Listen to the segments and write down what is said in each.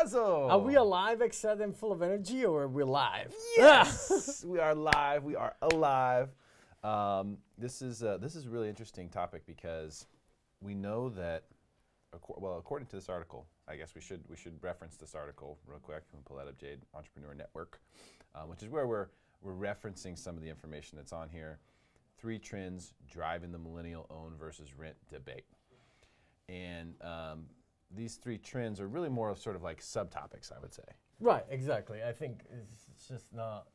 Razzle! Are we alive, excited, and full of energy, or are we live? Yes! We are live. We are alive. This is a really interesting topic because we know that, well, according to this article, I guess we should reference this article real quick. Let me pull that up, Jade, Entrepreneur Network, which is where we're referencing some of the information that's on here. 3 trends driving the millennial own versus rent debate. And these 3 trends are really more of sort of like subtopics, I would say. Right, exactly. I think it's just not.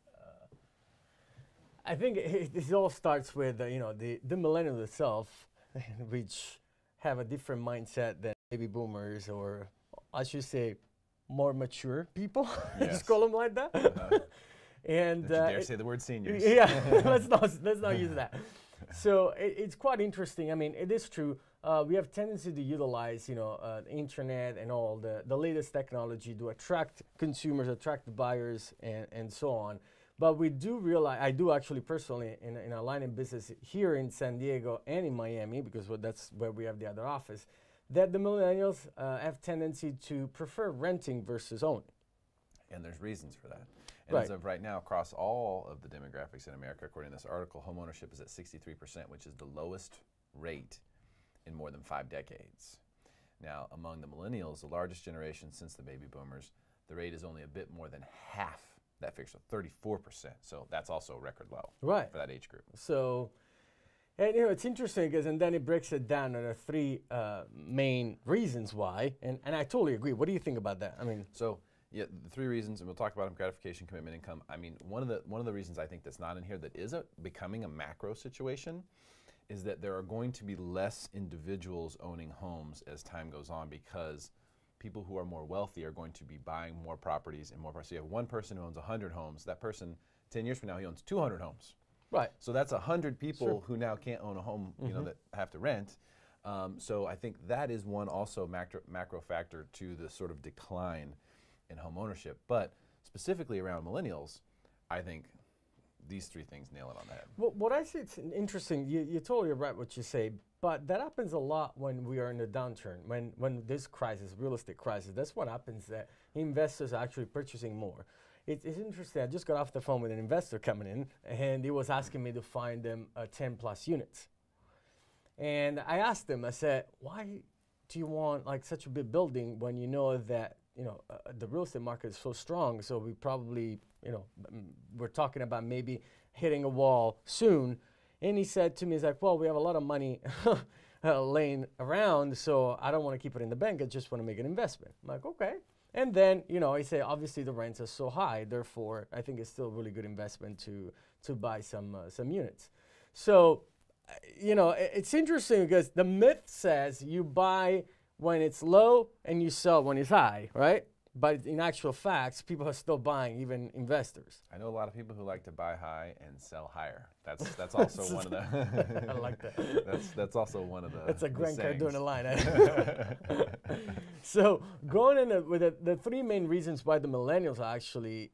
I think it all starts with the millennials itself, which have a different mindset than baby boomers, or I should say, more mature people. Yes. Just call them like that. And don't you dare say the word seniors. Yeah, let's not use that. So it's quite interesting. I mean, it is true. We have tendency to utilize, internet and all the latest technology to attract consumers, attract buyers, and so on. But we do realize, I do actually personally, in our line of business here in San Diego and in Miami, because that's where we have the other office, that the millennials have tendency to prefer renting versus owning. And there's reasons for that. And as of right now, across all of the demographics in America, according to this article, homeownership is at 63%, which is the lowest rate in more than 5 decades. Now, among the millennials, the largest generation since the baby boomers, the rate is only a bit more than half that figure, so 34%. So that's also a record low for that age group. So, and it's interesting because, and then it breaks it down into 3 main reasons why, and I totally agree. What do you think about that? I mean, yeah, the 3 reasons, and we'll talk about them: gratification, commitment, income. I mean, one of the reasons I think that's not in here that is becoming a macro situation is that there are going to be less individuals owning homes as time goes on, because people who are more wealthy are going to be buying more properties and more. So you have one person who owns 100 homes. That person, 10 years from now, he owns 200 homes. Right. So that's 100 people who now can't own a home, that have to rent. So I think that is one also macro factor to the sort of decline in home ownership. But specifically around millennials, I think these 3 things nail it on the head. Well, what I see, it's interesting. You're totally right what you say, but that happens a lot when we are in a downturn. When this crisis, real estate crisis, that's what happens. That investors are actually purchasing more. It's interesting. I just got off the phone with an investor coming in, and he was asking me to find them 10 plus units. And I asked him, I said, why do you want like such a big building when you know that the real estate market is so strong? So we probably, we're talking about maybe hitting a wall soon. And he said to me, he's like, well, we have a lot of money laying around, so I don't want to keep it in the bank. I just want to make an investment. I'm like, okay. And then, he said, obviously the rents are so high, therefore I think it's still a really good investment to buy some units. So, it's interesting because the myth says you buy when it's low and you sell when it's high, right? But in actual facts, people are still buying, even investors. I know a lot of people who like to buy high and sell higher. That's also one of the. I like that. That's also one of the. That's a Grant Cardone line. So going in with the 3 main reasons why the millennials are actually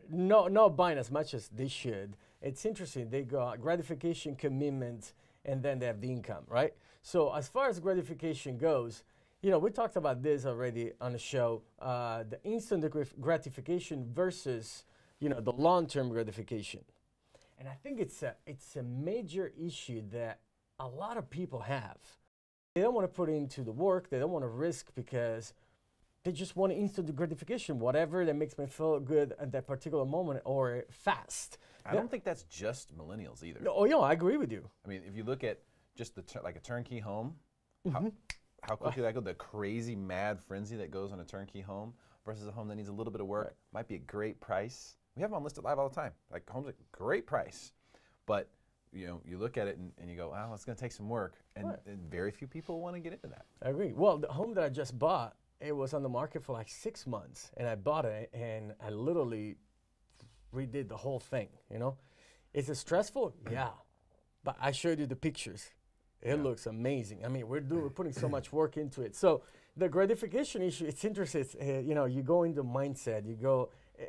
not buying as much as they should. It's interesting. They got gratification, commitment, and then they have the income, right? So as far as gratification goes, we talked about this already on the show, the instant gratification versus, the long-term gratification. And I think it's a major issue that a lot of people have. They don't want to put into the work. They don't want to risk because they just want instant gratification, whatever that makes me feel good at that particular moment or fast. I don't think that's just millennials either. No, I agree with you. I mean, if you look at just like a turnkey home, how quickly that goes, the crazy mad frenzy that goes on a turnkey home versus a home that needs a little bit of work, might be a great price. We have them on Listed Live all the time. Like, homes at great price, but you look at it and you go, wow, it's going to take some work, and very few people want to get into that. I agree. Well, the home that I just bought, it was on the market for like 6 months, and I bought it, and I literally redid the whole thing. Is it stressful? Yeah, but I showed you the pictures. It looks amazing. I mean, we're putting so much work into it. So the gratification issue, it's interesting. It's, you go into mindset,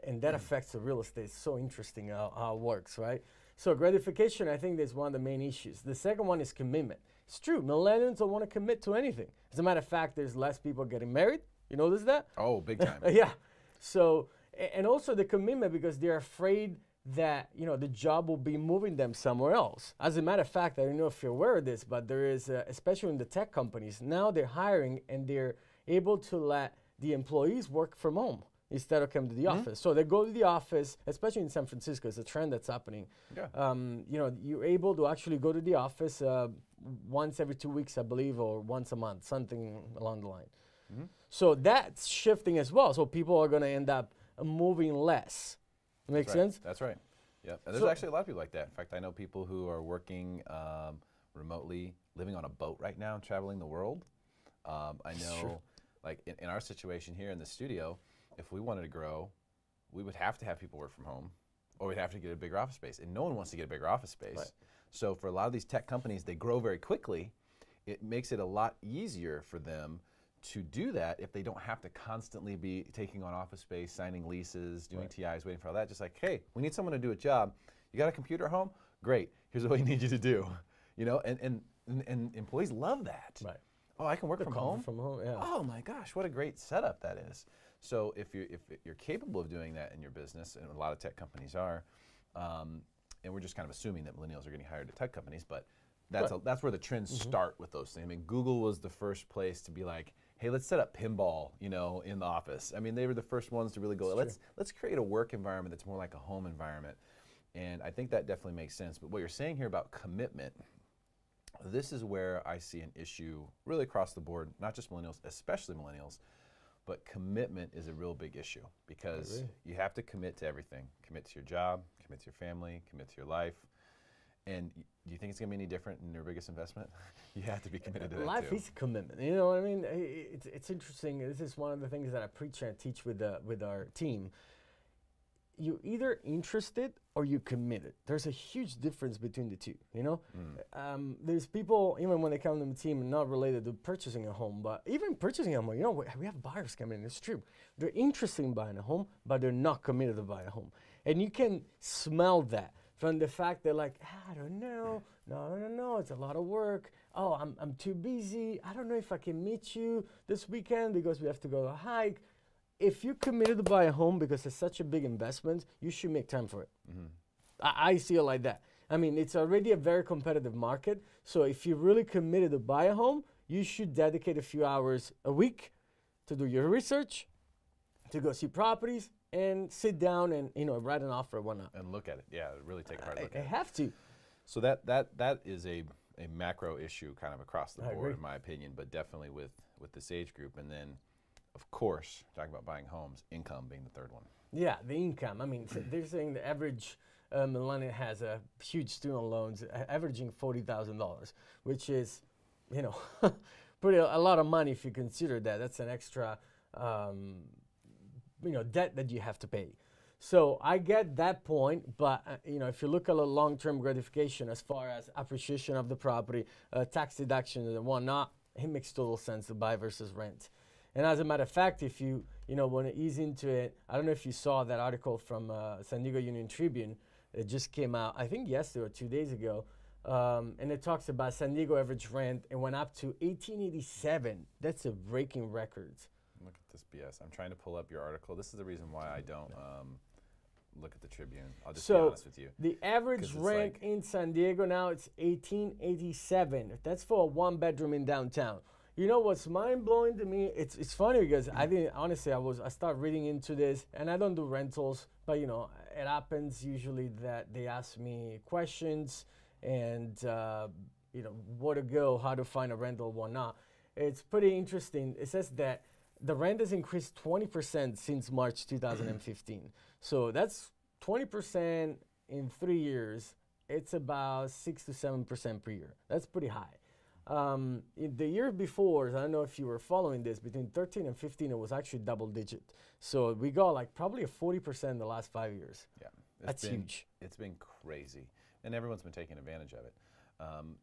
and that affects the real estate. It's so interesting how it works, right? So gratification, I think, is one of the main issues. The second one is commitment. It's true. Millennials don't want to commit to anything. As a matter of fact, there's less people getting married You notice that? Oh, big time. Yeah. So, and also the commitment, because they're afraid that, you know, the job will be moving them somewhere else. As a matter of fact, I don't know if you're aware of this, but there is, especially in the tech companies, now they're hiring and they're able to let the employees work from home instead of coming to the office. So they go to the office, especially in San Francisco. It's a trend that's happening. Yeah. You know, you're able to actually go to the office once every 2 weeks, I believe, or once a month, something along the line. So that's shifting as well. So people are going to end up moving less. Make sense? That's right. Yeah. And there's actually a lot of people like that. In fact, I know people who are working remotely, living on a boat right now, traveling the world. I know, like in our situation here in the studio, if we wanted to grow, we would have to have people work from home, or we'd have to get a bigger office space. And no one wants to get a bigger office space. Right. So for a lot of these tech companies, they grow very quickly. It makes it a lot easier for them to do that if they don't have to constantly be taking on office space, signing leases, doing TIs, waiting for all that. Just like, hey, we need someone to do a job. You got a computer at home? Great. Here's what we need you to do. You know, and employees love that. Right. Oh, I can work from home? From home, yeah. Oh my gosh, what a great setup that is. So if you're capable of doing that in your business, and a lot of tech companies are, and we're just kind of assuming that millennials are getting hired at tech companies, but that's where the trends start with those things. I mean, Google was the first place to be like, hey, let's set up pinball, you know, in the office. I mean, they were the first ones to really go, let's create a work environment that's more like a home environment. And I think that definitely makes sense. But what you're saying here about commitment, this is where I see an issue really across the board, not just millennials, especially millennials, but commitment is a real big issue, because you have to commit to everything. Commit to your job, commit to your family, commit to your life. And do you think it's going to be any different in your biggest investment? You have to be committed to that Life too. is a commitment. You know what I mean? It's interesting. This is one of the things that I preach and teach with our team. You're either interested or you're committed. There's a huge difference between the two, you know? There's people, even when they come to the team, not related to purchasing a home, but even purchasing a home, you know, we have buyers coming in, it's true. They're interested in buying a home, but they're not committed to buying a home. And you can smell that from the fact they're like, I don't know, no, it's a lot of work. Oh, I'm too busy. I don't know if I can meet you this weekend because we have to go to a hike. If you're committed to buy a home because it's such a big investment, you should make time for it. I see it like that. I mean, it's already a very competitive market. So if you're really committed to buy a home, you should dedicate a few hours a week to do your research, to go see properties, and sit down and, you know, write an offer or whatnot. And look at it. Yeah, really take a hard look at I it. have to. So that is a macro issue kind of across the I board, agree. in my opinion, but definitely with this age group. And then, of course, talking about buying homes, income being the third one. Yeah, the income. I mean, they're saying the average millennial has a huge student loans averaging $40,000, which is, you know, a lot of money if you consider that. That's an extra, you know, debt that you have to pay. So I get that point, but you know, if you look at a long-term gratification as far as appreciation of the property, tax deduction and whatnot, it makes total sense to buy versus rent. And as a matter of fact, if you want to ease into it, I don't know if you saw that article from San Diego Union Tribune. It just came out, I think yesterday or 2 days ago, and it talks about San Diego average rent. It went up to $1,887. That's a breaking record. Look at this BS. I'm trying to pull up your article. This is the reason why I don't look at the Tribune. I'll just be honest with you. The average rent in San Diego now, it's $1,887. That's for a one-bedroom in downtown. You know what's mind-blowing to me? It's funny because I didn't, honestly, I started reading into this, and I don't do rentals, but you know, it happens usually that they ask me questions and you know, where to go, how to find a rental, whatnot. It's pretty interesting. It says that the rent has increased 20% since March 2015. So that's 20% in 3 years. It's about 6 to 7% per year. That's pretty high. In the year before, I don't know if you were following this, between 13 and 15, it was actually double digit. So we got like probably a 40% in the last 5 years. Yeah, that's huge. It's been crazy, and everyone's been taking advantage of it.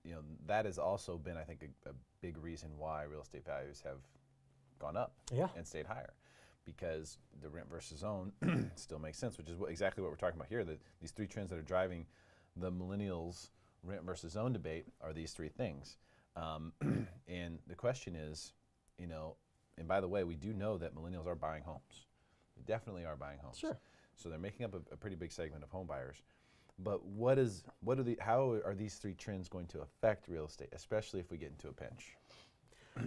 You know, that has also been, I think, a big reason why real estate values have gone up and stayed higher, because the rent versus own still makes sense, which is exactly what we're talking about here. These three trends that are driving the millennials rent versus own debate are these three things. And the question is, you know, and by the way, we do know that millennials are buying homes. They definitely are buying homes. Sure. So they're making up a pretty big segment of home buyers. But how are these three trends going to affect real estate, especially if we get into a pinch?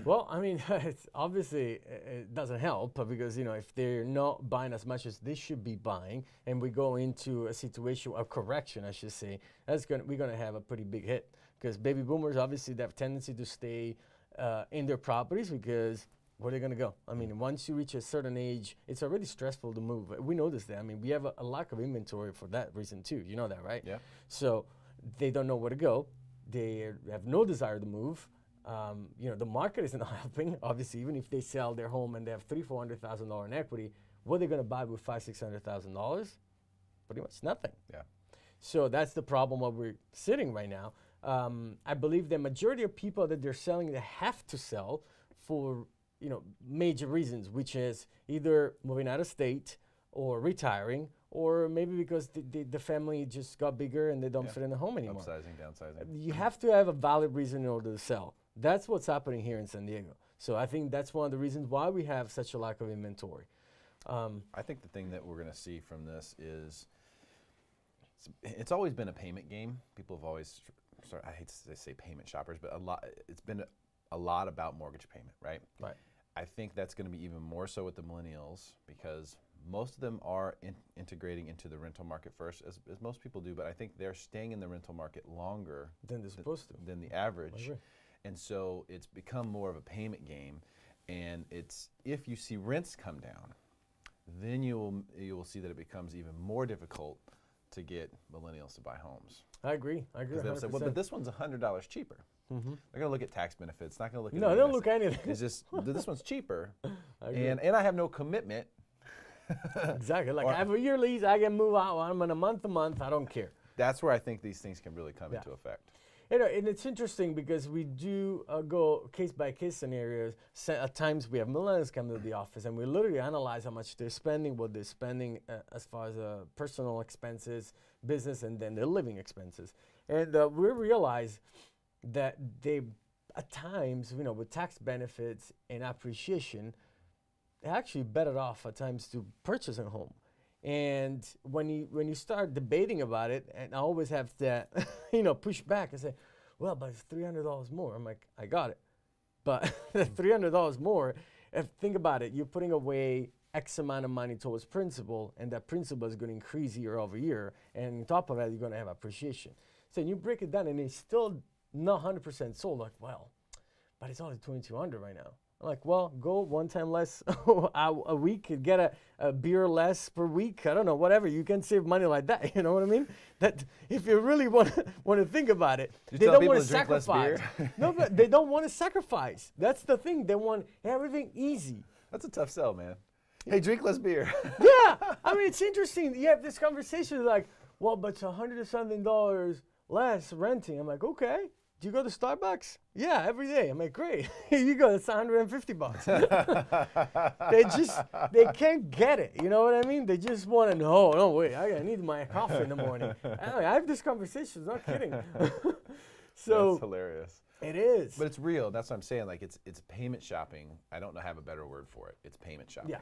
Well, I mean, it's obviously it doesn't help because if they're not buying as much as they should be buying, and we go into a situation, a correction, I should say, we're gonna have a pretty big hit because baby boomers obviously they have tendency to stay in their properties because where are they going to go? I mean, once you reach a certain age, it's already stressful to move. We notice that. I mean, we have a lack of inventory for that reason too. You know that, right? Yeah. So they don't know where to go. They have no desire to move. The market isn't helping. Obviously, even if they sell their home and they have $300,000-$400,000 in equity, what are they going to buy with $500,000-$600,000? Pretty much nothing. Yeah. So that's the problem where we're sitting right now. I believe the majority of people that they're selling, they have to sell for major reasons, which is either moving out of state or retiring, or maybe because the family just got bigger and they don't fit in the home anymore. Upsizing, downsizing. You have to have a valid reason in order to sell. That's what's happening here in San Diego. So I think that's one of the reasons why we have such a lack of inventory. I think the thing that we're going to see from this is it's always been a payment game. People have always, I hate to say payment shoppers, but it's been a lot about mortgage payment, right? Right. I think that's going to be even more so with the millennials because most of them are integrating into the rental market first, as most people do, but I think they're staying in the rental market longer than they're supposed to. Than the average. And so it's become more of a payment game. And if you see rents come down, then you will see that it becomes even more difficult to get millennials to buy homes. I agree. Because they'll say, well, but this one's $100 cheaper. Mm-hmm. They're going to look at tax benefits. Not going to look at they don't look at anything. It's just this one's cheaper, and I have no commitment. Exactly. Like I have a year lease. I can move out. I'm on a month. I don't care. That's where I think these things can really come into effect. And it's interesting because we do go case by case scenarios. At times we have millennials come to the office and we literally analyze how much they're spending, what they're spending as far as personal expenses, business, and then their living expenses. And we realize that they, at times, with tax benefits and appreciation, they're actually better off at times to purchase a home. And when you start debating about it, and I always have to, push back and say, well, but it's $300 more. I'm like, I got it. But $300 more, think about it. You're putting away X amount of money towards principal, and that principal is going to increase year over year. And on top of that, you're going to have appreciation. So you break it down, and it's still not 100% sold. Like, well, but it's only $2,200 right now. I'm like, well, go one time less a week, get a beer less per week. I don't know, whatever. You can save money like that. You know what I mean? That if you really want to think about it, they don't want to sacrifice. No, but they don't want to sacrifice. That's the thing. They want everything easy. That's a tough sell, man. Hey, drink less beer. Yeah, I mean, it's interesting. You have this conversation like, well, but it's $100 and something less renting. I'm like, okay. Do you go to Starbucks? Yeah, every day. I'm like, great. Here you go. It's $150. They can't get it. You know what I mean? They just want to know. No, wait, I need my coffee in the morning. I have this conversation. Not kidding. So that's hilarious. It is. But it's real. That's what I'm saying. Like it's payment shopping. I don't have a better word for it. It's payment shopping. Yeah.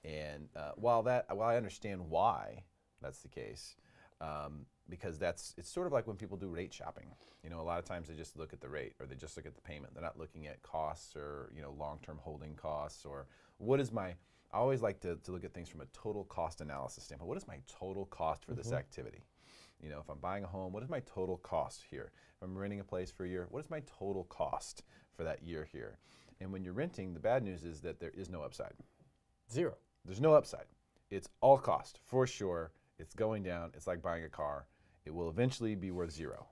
And while I understand why that's the case, because it's sort of like when people do rate shopping. A lot of times they just look at the rate or they just look at the payment. They're not looking at costs or, long-term holding costs or I always like to look at things from a total cost analysis standpoint. What is my total cost for this activity? If I'm buying a home, what is my total cost here? If I'm renting a place for a year, what is my total cost for that year here? And when you're renting, the bad news is that there is no upside. Zero. There's no upside. It's all cost, for sure. It's going down. It's like buying a car. It will eventually be worth zero.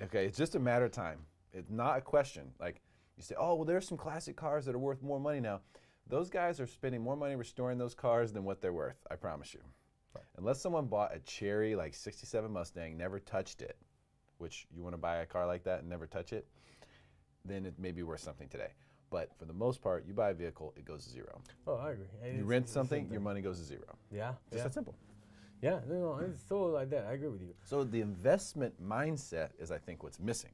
Okay, it's just a matter of time. It's not a question. Like you say, oh, well, there's some classic cars that are worth more money now. Those guys are spending more money restoring those cars than what they're worth, I promise you. Right. Unless someone bought a cherry, like 67 Mustang, never touched it, which you want to buy a car like that and never touch it, then it may be worth something today. But for the most part, you buy a vehicle, it goes to zero. Oh, I agree. You rent something, your money goes to zero. Yeah. Just that simple. Yeah, no, it's totally like that. I agree with you. So the investment mindset is, I think, what's missing.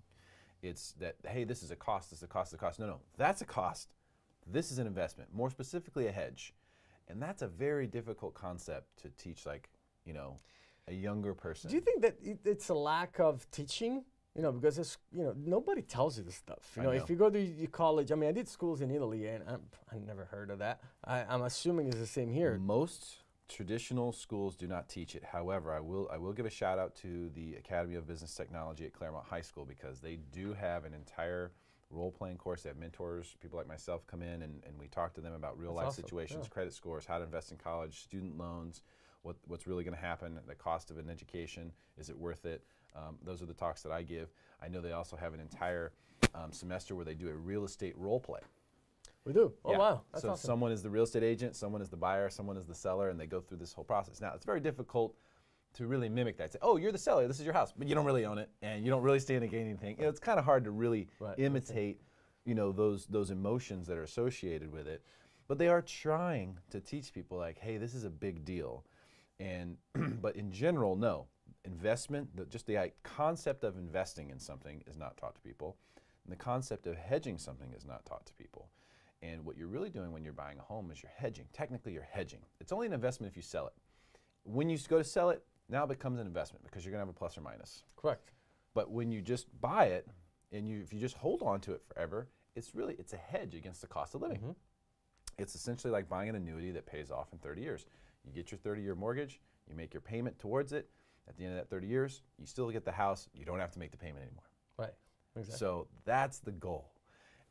It's that, hey, this is a cost, this is a cost, this is a cost. No, that's a cost. This is an investment, more specifically a hedge. And that's a very difficult concept to teach, like, you know, a younger person. Do you think that it's a lack of teaching? You know, because it's, you know, nobody tells you this stuff. You know, if you go to your college, I mean, I did schools in Italy, and I never heard of that. I'm assuming it's the same here. Most traditional schools do not teach it. However, I will give a shout out to the Academy of Business Technology at Claremont High School, because they do have an entire role-playing course. They have mentors, people like myself come in, and we talk to them about real-life situations, credit scores, how to invest in college, student loans, what's really going to happen, the cost of an education, is it worth it? Those are the talks that I give. I know they also have an entire semester where they do a real estate role play. We do? Oh, wow. That's so awesome. someone is the real estate agent, someone is the buyer, someone is the seller, and they go through this whole process. Now, it's very difficult to really mimic that. Say, oh, you're the seller, this is your house, but you don't really own it, and you don't really stand to gain anything. You know, it's kind of hard to really imitate, you know, those emotions that are associated with it. But they are trying to teach people, like, hey, this is a big deal. And but in general, no. Investment, just the concept of investing in something is not taught to people. And the concept of hedging something is not taught to people. And what you're really doing when you're buying a home is you're hedging. Technically, you're hedging. It's only an investment if you sell it. When you go to sell it, now it becomes an investment because you're going to have a plus or minus. Correct. But when you just buy it, and if you just hold on to it forever, it's a hedge against the cost of living. Mm-hmm. It's essentially like buying an annuity that pays off in 30 years. You get your 30-year mortgage, you make your payment towards it. At the end of that 30 years, you still get the house. You don't have to make the payment anymore. Right. Exactly. So that's the goal.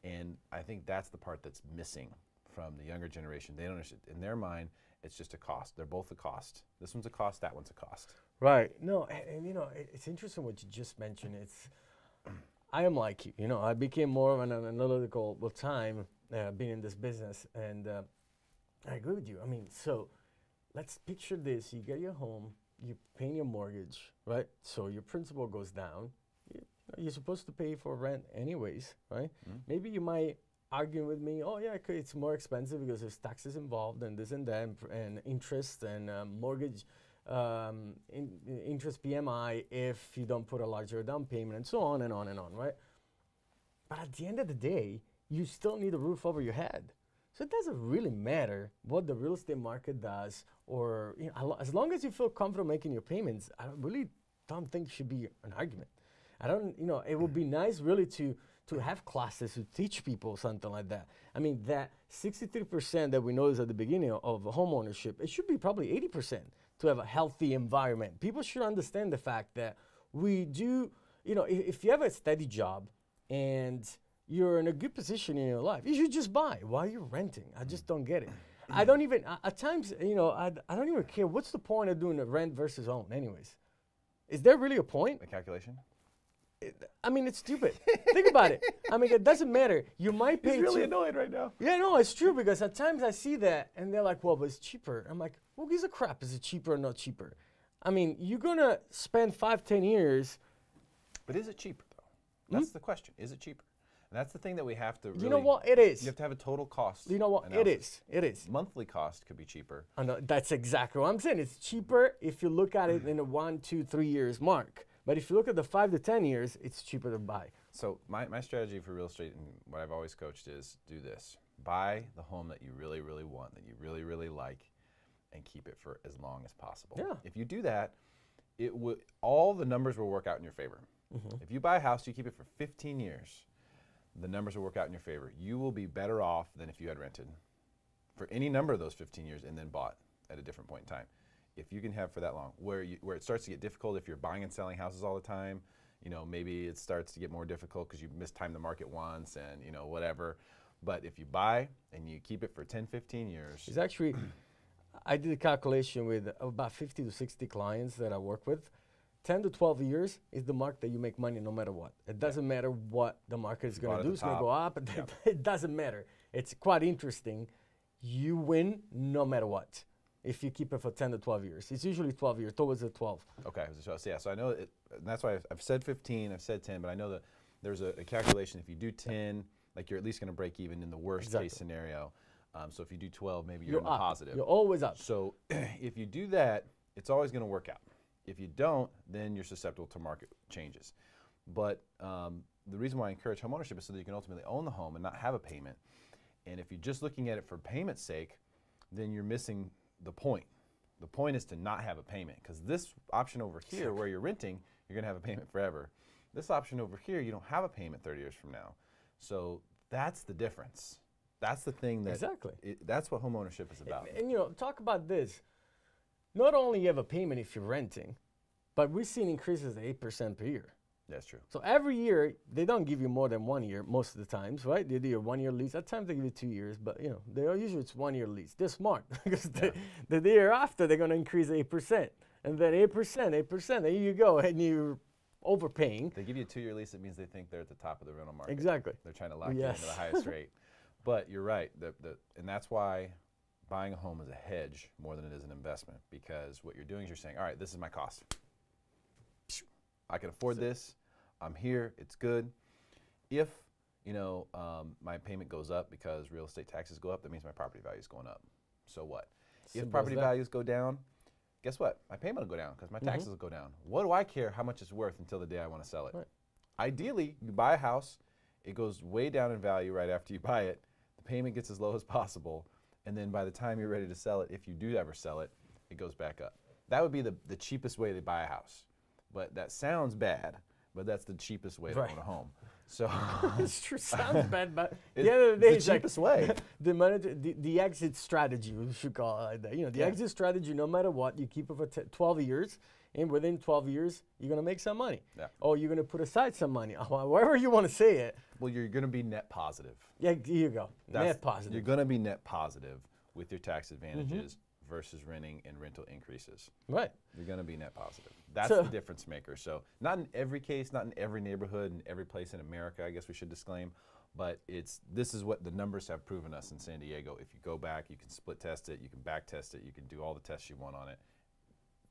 And I think that's the part that's missing from the younger generation. They don't understand. In their mind, it's just a cost. They're both a cost. This one's a cost, that one's a cost. Right. No, and you know, it's interesting what you just mentioned. I am like you. You know, I became more of an analytical with time being in this business. And I agree with you. I mean, so let's picture this. You get your home. You pay your mortgage, right? So your principal goes down. You're supposed to pay for rent anyways, right? Mm-hmm. Maybe you might argue with me, oh yeah, it's more expensive because there's taxes involved and this and that and interest and mortgage interest PMI if you don't put a larger down payment and so on and on and on, right? But at the end of the day, you still need a roof over your head. So it doesn't really matter what the real estate market does, or you know, as long as you feel comfortable making your payments, I really don't think it should be an argument. I don't, you know, it would be nice really to have classes to teach people something like that. I mean, that 63% that we noticed at the beginning of home ownership, it should be probably 80% to have a healthy environment. People should understand the fact that we do, you know, if you have a steady job and you're in a good position in your life, you should just buy. Why are you renting? I just don't get it. I don't even, at times, you know, I don't even care. What's the point of doing a rent versus own anyways? Is there really a point? A calculation? I mean, it's stupid. Think about it. I mean, it doesn't matter. You might pay. He's really annoyed right now. Yeah, no, it's true, because at times I see that and they're like, well, but it's cheaper. I'm like, who gives a crap? Is it cheaper or not cheaper? I mean, you're going to spend 5-10 years. But is it cheaper, though? That's the question. Is it cheaper? And that's the thing that we have to really. You know what? It is. You have to have a total cost. You know what? Analysis. It is. Monthly cost could be cheaper. I know, that's exactly what I'm saying. It's cheaper if you look at it in a 1, 2, 3 years mark. But if you look at the 5 to 10 years, it's cheaper to buy. So my strategy for real estate, and what I've always coached, is do this. Buy the home that you really, really want, that you really, really like, and keep it for as long as possible. Yeah. If you do that, all the numbers will work out in your favor. Mm-hmm. If you buy a house, you keep it for 15 years, the numbers will work out in your favor. You will be better off than if you had rented for any number of those 15 years and then bought at a different point in time. If you can have for that long, where it starts to get difficult if you're buying and selling houses all the time, you know, maybe it starts to get more difficult because you mistimed the market once and, you know, whatever. But if you buy and you keep it for 10, 15 years. It's actually, I did a calculation with about 50 to 60 clients that I work with. 10 to 12 years is the mark that you make money no matter what. It doesn't matter what the market is going to do. It's going to go up. It doesn't matter. It's quite interesting. You win no matter what if you keep it for 10 to 12 years. It's usually 12 years, towards the 12. Okay, so I know it, and that's why I've said 15, I've said 10, but I know that there's a calculation. If you do 10, like you're at least going to break even in the worst case scenario. So if you do 12, maybe you're in the positive. You're always up. So if you do that, it's always going to work out. If you don't, then you're susceptible to market changes. But the reason why I encourage homeownership is so that you can ultimately own the home and not have a payment. And if you're just looking at it for payment's sake, then you're missing the point. The point is to not have a payment, because this option over here where you're renting, you're going to have a payment forever. This option over here, you don't have a payment 30 years from now. So that's the difference. That's the thing that, exactly. That's what homeownership is about. And you know, talk about this. Not only you have a payment if you're renting, but we've seen increases of 8% per year. That's true. So every year, they don't give you more than 1 year most of the times, right? They do a 1 year lease. At times they give you 2 years, but you know, they are usually it's 1 year lease. They're smart because the year after they're going to increase 8%, and then 8%. There you go, and you're overpaying. They give you a 2 year lease. It means they think they're at the top of the rental market. Exactly. They're trying to lock you into the highest rate. But you're right, and that's why buying a home is a hedge more than it is an investment, because what you're doing is you're saying, all right, this is my cost. I can afford this. I'm here. It's good. If you know my payment goes up because real estate taxes go up, that means my property value is going up. So what? If property values go down, guess what? My payment will go down because my taxes will go down. What do I care how much it's worth until the day I want to sell it? Right. Ideally, you buy a house, it goes way down in value right after you buy it. The payment gets as low as possible, and then by the time you're ready to sell it, if you do ever sell it, it goes back up. That would be the cheapest way to buy a house. But that sounds bad, but that's the cheapest way to own a home. So it's true. Sounds bad, but it's the end of the day, the cheapest way. The exit strategy, we should call it like that. You know, the exit strategy, no matter what, you keep it for 12 years, and within 12 years, you're going to make some money. Yeah. Or you're going to put aside some money, however you want to say it. Well, you're going to be net positive. Yeah, here you go. Net positive. You're going to be net positive with your tax advantages versus renting and rental increases. Right. You're going to be net positive. That's the difference maker. So not in every case, not in every neighborhood, in every place in America, I guess we should disclaim, but this is what the numbers have proven us in San Diego. If you go back, you can split test it, you can back test it, you can do all the tests you want on it.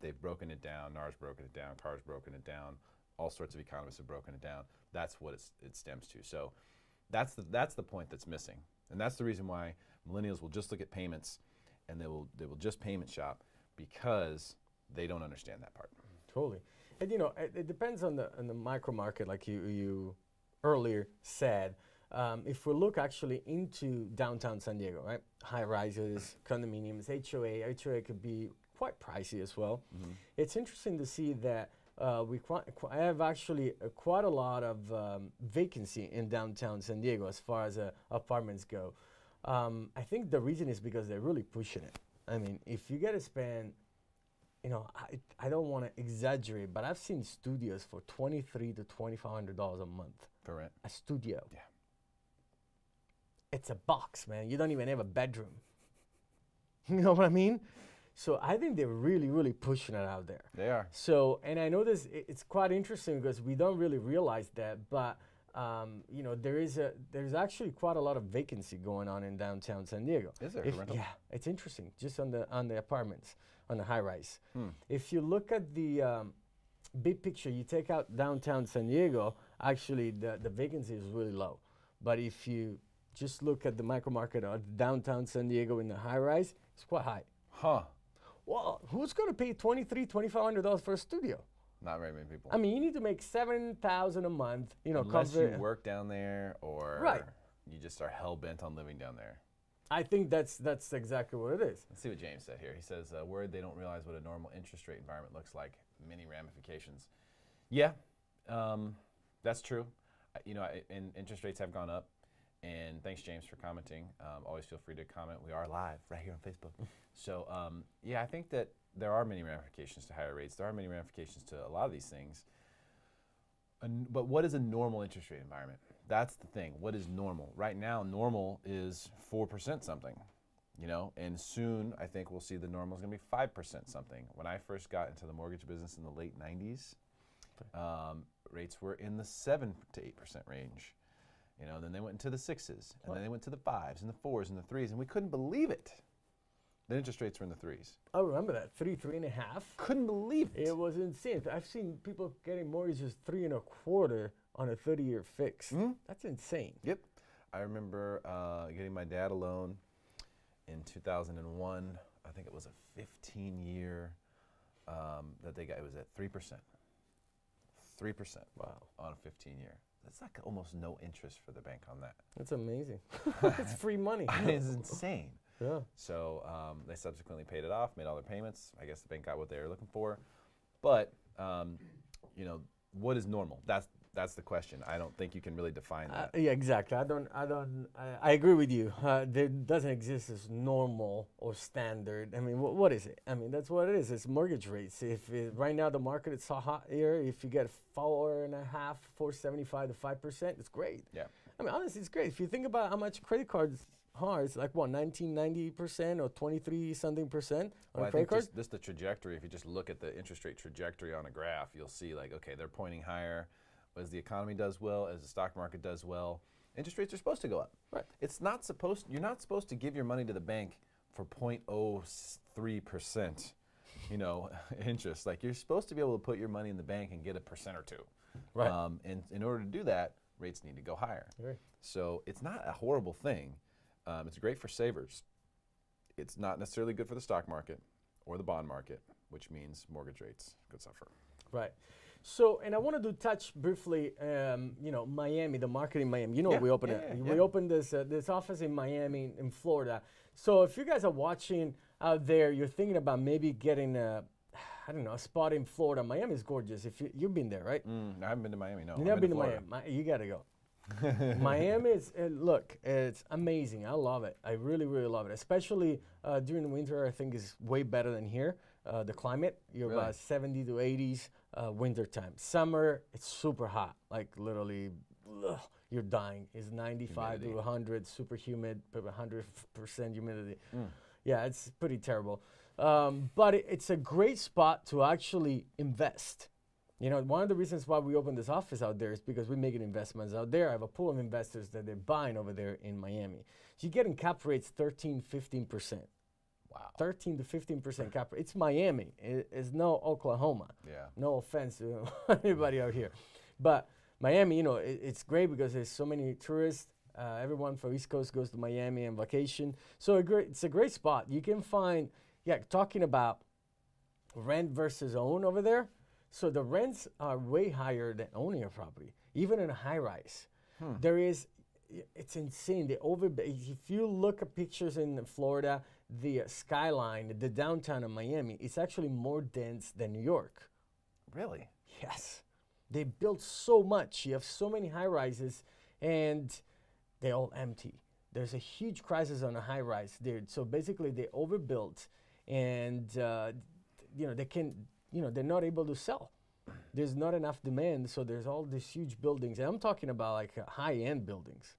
They've broken it down, NAR's broken it down, CAR's broken it down, all sorts of economists have broken it down. That's what it stems to. So that's the point that's missing. And that's the reason why millennials will just look at payments and they will just payment shop, because they don't understand that part. Totally. And you know, it depends on the micro market, like you earlier said. If we look actually into downtown San Diego, right? High rises, condominiums, HOA could be quite pricey as well. It's interesting to see that I have actually quite a lot of vacancy in downtown San Diego as far as apartments go. I think the reason is because they're really pushing it. I mean, if you got to spend, you know, I don't want to exaggerate, but I've seen studios for $2,300 to $2,500 a month. For rent. A studio. Yeah. It's a box, man. You don't even have a bedroom. You know what I mean? So I think they're really, really pushing it out there. They are. So, and I know it's quite interesting because we don't really realize that, but you know, there's actually quite a lot of vacancy going on in downtown San Diego. Is there? Yeah, it's interesting. Just on the apartments, on the high rise. If you look at the big picture, you take out downtown San Diego, actually the vacancy is really low. But if you just look at the micro market of downtown San Diego in the high rise, it's quite high. Huh. Well, who's going to pay $2,300, $2,500 for a studio? Not very many people. I mean, you need to make $7,000 a month. You know, unless you work down there, or you just are hell bent on living down there. I think that's exactly what it is. Let's see what James said here. He says, "Worried they don't realize what a normal interest rate environment looks like. Many ramifications." Yeah, that's true. You know, and interest rates have gone up. And thanks, James, for commenting. Always feel free to comment. We are live right here on Facebook. So, yeah, I think that there are many ramifications to higher rates. There are many ramifications to a lot of these things. But what is a normal interest rate environment? That's the thing. What is normal? Right now, normal is 4% something, you know, and soon I think we'll see the normal is going to be 5% something. When I first got into the mortgage business in the late 90s, rates were in the 7 to 8% range. You know, then they went into the 6s, and then they went to the 5s and the 4s and the 3s, and we couldn't believe it. The interest rates were in the 3s. I remember that, 3.5. Couldn't believe it. It was insane. I've seen people getting mortgages 3.25 on a 30-year fix. That's insane. Yep. I remember getting my dad a loan in 2001. I think it was a 15-year that they got. It was at 3%. 3%. Wow. On a 15-year. that's like almost no interest for the bank on that. That's amazing. It's free money. It's insane. Yeah. So they subsequently paid it off, made all their payments. I guess the bank got what they were looking for. But you know, what is normal? That's the question. I don't think you can really define that. Yeah, exactly. I agree with you. There doesn't exist as normal or standard. I mean, what is it? I mean, that's what it is. It's mortgage rates. Right now the market is so hot here, if you get 4.5, 4.75 to 5%, it's great. Yeah. I mean, honestly, it's great. If you think about how much credit cards are, it's like what, 1990% or 23-something% on credit cards. Just the trajectory. If you just look at the interest rate trajectory on a graph, you'll see like, okay, they're pointing higher. As the economy does well, as the stock market does well, interest rates are supposed to go up. Right. You're not supposed to give your money to the bank for 0.03%, you know, interest. Like, you're supposed to be able to put your money in the bank and get 1% or 2%. Right. And in order to do that, rates need to go higher. Right. So it's not a horrible thing. It's great for savers. It's not necessarily good for the stock market or the bond market, which means mortgage rates could suffer. Right. So, and I wanted to touch briefly, you know, Miami, the market in Miami. You know, Yeah, we opened we opened this office in Miami, in Florida. So, if you guys are watching out there, you're thinking about maybe getting I don't know, a spot in Florida. Miami is gorgeous. If you've been there, right? I haven't been to Miami. No, You've never been to Miami. You gotta go. Miami is look, it's amazing. I love it. I really, really love it. Especially during the winter, I think is way better than here. The climate, you're Really? about 70 to 80s winter time. Summer, it's super hot. Like literally, you're dying. It's 95 Humidity. to 100, super humid, 100% humidity. Yeah, it's pretty terrible. But it's a great spot to actually invest. You know, one of the reasons why we opened this office out there is because we're making investments out there. I have a pool of investors that they're buying over there in Miami. So you're getting cap rates 13, 15%. Wow. 13 to 15% cap rate. It's Miami. It's no Oklahoma. Yeah. No offense to anybody out here. But Miami, you know, it's great because there's so many tourists. Everyone from East Coast goes to Miami on vacation. So it's a great spot. You can find, talking about rent versus own over there. So the rents are way higher than owning a property, even in a high rise. It's insane. If you look at pictures in Florida, the skyline, the downtown of Miami, it's actually more dense than New York. Really? Yes. They built so much. You have so many high rises, and they're all empty. There's a huge crisis on a high rise there. So basically, they overbuilt, and they're not able to sell. There's not enough demand, so there's all these huge buildings. And I'm talking about like high-end buildings.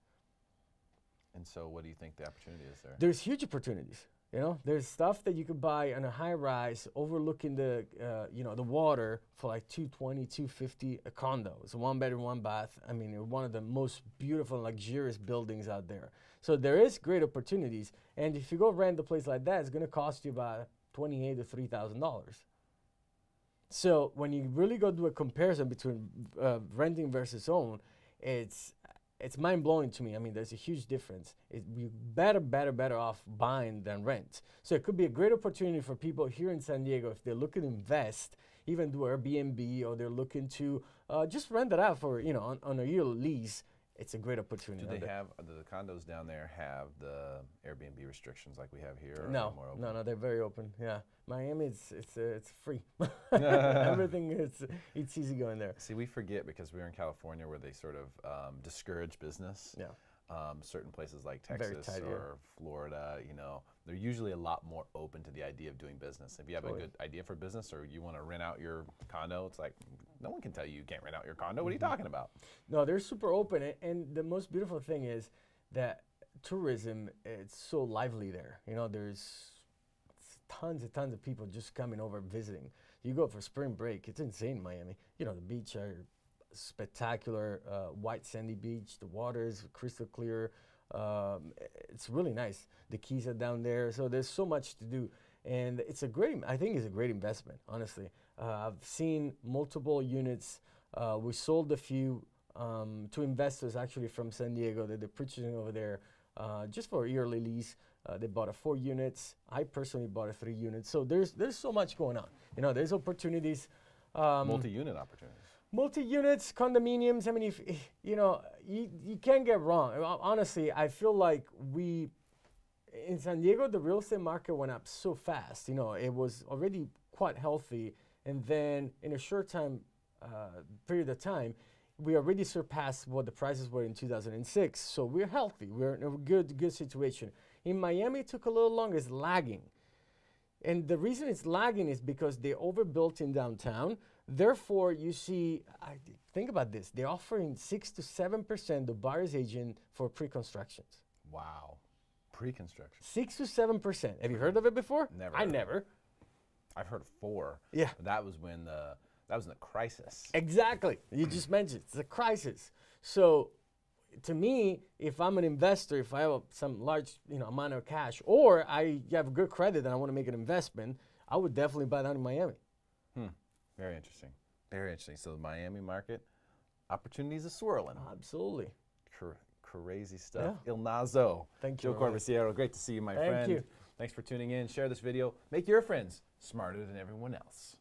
And so what do you think the opportunity is there? There's huge opportunities. You know, there's stuff that you could buy on a high-rise overlooking the water for like $220, $250 a condo. It's a one-bedroom, one-bath. I mean, one of the most beautiful, luxurious buildings out there. So there is great opportunities. And if you go rent a place like that, it's going to cost you about $2,800 to $3,000. So when you really go do a comparison between renting versus own, it's mind-blowing to me. I mean, there's a huge difference. You're better off buying than rent. So it could be a great opportunity for people here in San Diego if they're looking to invest, even do Airbnb, or they're looking to just rent it out for, on a yearly lease. It's a great opportunity. Do they have, the condos down there have the Airbnb restrictions like we have here? Or No, more open? no, they're very open. Yeah, Miami, it's free. Everything it's easy going there. See, we forget because we're in California where they sort of discourage business. Yeah. Certain places like Texas tight, or Florida, they're usually a lot more open to the idea of doing business. If you have a good idea for business or you want to rent out your condo, it's like, no one can tell you can't rent out your condo. What are you talking about? No, they're super open. And the most beautiful thing is that tourism, it's so lively there. There's tons and tons of people just coming over visiting. You go for spring break, it's insane in Miami. The beach are spectacular, white sandy beach. The water is crystal clear. It's really nice. The Keys are down there, so there's so much to do, and I think it's a great investment. Honestly, I've seen multiple units. We sold a few to investors actually from San Diego that they're purchasing over there just for a yearly lease. They bought 4 units. I personally bought 3 units. So there's so much going on. There's opportunities. Multi-unit opportunities. Multi-units, condominiums. I mean, if you know, you can't get wrong. Honestly, I feel like in San Diego, the real estate market went up so fast. You know, it was already quite healthy, and then in a short period of time, we already surpassed what the prices were in 2006. So we're healthy. We're in a good situation. In Miami, it took a little longer. It's lagging. And the reason it's lagging is because they overbuilt in downtown. Therefore, you see, think about this. They're offering 6 to 7% of buyer's agent for pre-constructions. Wow. Pre-construction. 6 to 7%. Have you heard of it before? Never. I never. I've heard 4. Yeah. But that was in the crisis. Exactly. You just mentioned it's a crisis. So to me, if I'm an investor, if I have some large amount of cash, or I have good credit and I want to make an investment, I would definitely buy down in Miami. Very interesting. Very interesting. So the Miami market, opportunities are swirling. Absolutely. Crazy stuff. Yeah. Il Nazo. Thank you. Joe Corbisiero, great to see you, my friend. Thank you. Thanks for tuning in. Share this video. Make your friends smarter than everyone else.